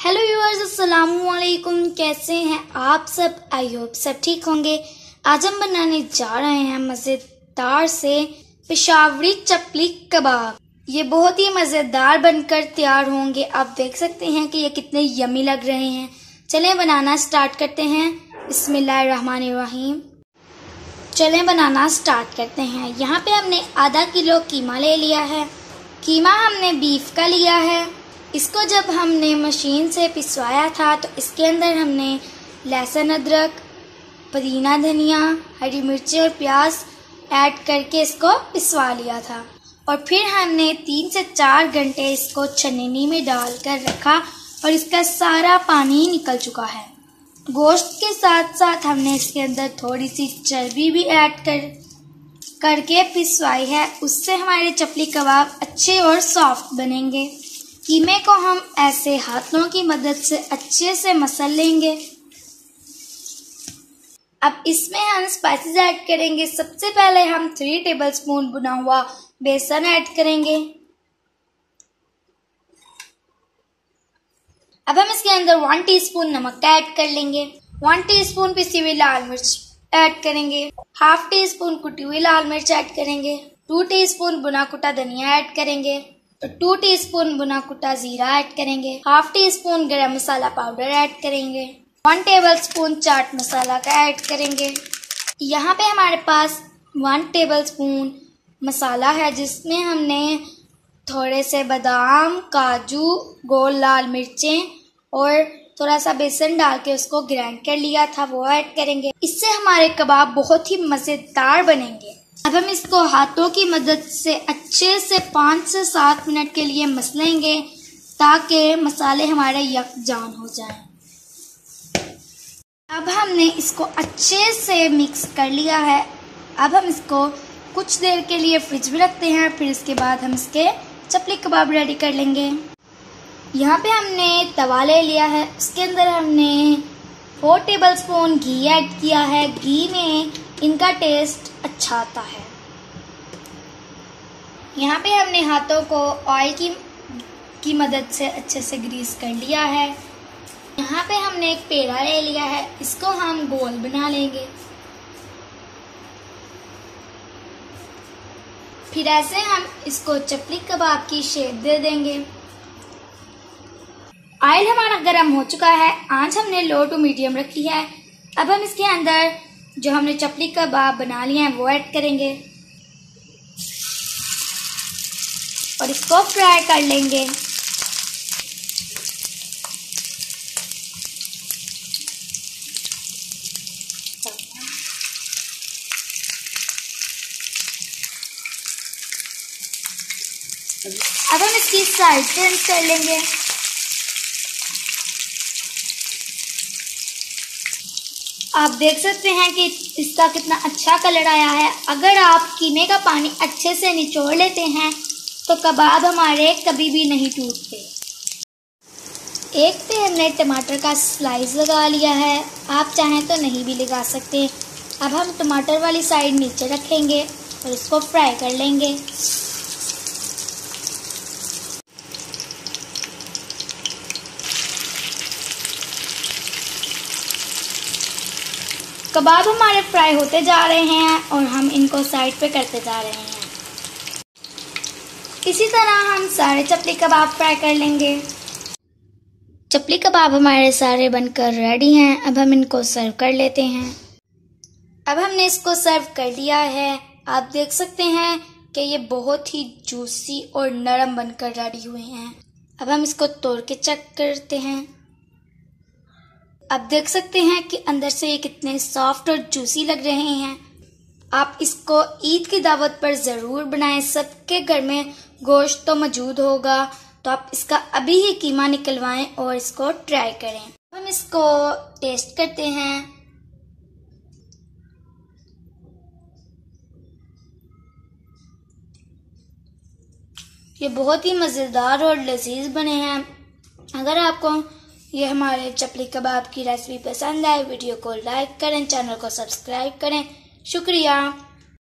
Hello viewers, अस्सलामु अलैकुम। कैसे हैं आप सब? आई होप सब ठीक होंगे। आज हम बनाने जा रहे हैं मज़ेदार से पेशावरी चपली कबाब। ये बहुत ही मज़ेदार बनकर तैयार होंगे। आप देख सकते हैं कि ये कितने यमी लग रहे हैं। चलें बनाना स्टार्ट करते हैं। बिस्मिल्लाहिर्रहमानिर्रहीम। चलें बनाना स्टार्ट करते हैं। यहाँ पे हमने आधा किलो कीमा ले लिया है। कीमा हमने बीफ का लिया है। इसको जब हमने मशीन से पिसवाया था तो इसके अंदर हमने लहसुन, अदरक, पुदीना, धनिया, हरी मिर्ची और प्याज ऐड करके इसको पिसवा लिया था और फिर हमने 3 से 4 घंटे इसको छन्नी में डालकर रखा और इसका सारा पानी निकल चुका है। गोश्त के साथ साथ हमने इसके अंदर थोड़ी सी चर्बी भी ऐड करके पिसवाई है। उससे हमारे चपली कबाब अच्छे और सॉफ्ट बनेंगे। कीमे को हम ऐसे हाथों की मदद से अच्छे से मसल लेंगे। अब इसमें हम स्पाइसेस ऐड करेंगे। सबसे पहले हम 3 टेबलस्पून भुना हुआ बेसन ऐड करेंगे। अब हम इसके अंदर 1 टीस्पून नमक ऐड कर लेंगे। 1 टीस्पून पिसी हुई लाल मिर्च ऐड करेंगे। हाफ टीस्पून कुटी हुई लाल मिर्च ऐड करेंगे। 2 टीस्पून भुना कुटा धनिया ऐड करेंगे। 2 टीस्पून भुना कुटा जीरा ऐड करेंगे। हाफ टीस्पून गरम मसाला पाउडर ऐड करेंगे। 1 टेबलस्पून चाट मसाला का ऐड करेंगे। यहाँ पे हमारे पास 1 टेबलस्पून मसाला है जिसमें हमने थोड़े से बादाम, काजू, गोल लाल मिर्चें और थोड़ा सा बेसन डाल के उसको ग्राइंड कर लिया था, वो ऐड करेंगे। इससे हमारे कबाब बहुत ही मज़ेदार बनेंगे। अब हम इसको हाथों की मदद से अच्छे से 5 से 7 मिनट के लिए मसलेंगे ताकि मसाले हमारे यकजान हो जाएं। अब हमने इसको अच्छे से मिक्स कर लिया है। अब हम इसको कुछ देर के लिए फ्रिज में रखते हैं, फिर इसके बाद हम इसके चपली कबाब रेडी कर लेंगे। यहाँ पे हमने तवा ले लिया है। उसके अंदर हमने 4 टेबलस्पून घी ऐड किया है। घी में इनका टेस्ट अच्छा आता है। यहाँ पे हमने हाथों को ऑयल की मदद से अच्छे से ग्रीस कर लिया है। यहाँ पे हमने एक पेड़ा ले लिया है। इसको हम गोल बना लेंगे। फिर ऐसे हम इसको चपली कबाब की शेप दे देंगे। ऑयल हमारा गर्म हो चुका है। आंच हमने लो टू मीडियम रखी है। अब हम इसके अंदर जो हमने चपली कबाब बना लिए हैं वो ऐड करेंगे और इसको फ्राई कर लेंगे। अब हम इसकी साइड चेंज कर लेंगे। आप देख सकते हैं कि इसका कितना अच्छा कलर आया है। अगर आप कीमे का पानी अच्छे से निचोड़ लेते हैं तो कबाब हमारे कभी भी नहीं टूटते। एक पे हमने टमाटर का स्लाइस लगा लिया है। आप चाहें तो नहीं भी लगा सकते। अब हम टमाटर वाली साइड नीचे रखेंगे और इसको फ्राई कर लेंगे। कबाब हमारे फ्राई होते जा रहे हैं और हम इनको साइड पे करते जा रहे हैं। इसी तरह हम सारे चपली कबाब फ्राई कर लेंगे। चपली कबाब हमारे सारे बनकर रेडी हैं। अब हम इनको सर्व कर लेते हैं। अब हमने इसको सर्व कर लिया है। आप देख सकते हैं कि ये बहुत ही जूसी और नरम बनकर रेडी हुए हैं। अब हम इसको तोड़ के चेक करते हैं। आप देख सकते हैं कि अंदर से ये कितने सॉफ्ट और जूसी लग रहे हैं। आप इसको ईद की दावत पर ज़रूर बनाएं। सबके घर में गोश्त तो मौजूद होगा, तो आप इसका अभी ही कीमा निकलवाएं और इसको ट्राई करें। हम इसको टेस्ट करते हैं। ये बहुत ही मज़ेदार और लजीज बने हैं। अगर आपको ये हमारे चपली कबाब की रेसिपी पसंद आए, वीडियो को लाइक करें, चैनल को सब्सक्राइब करें। शुक्रिया।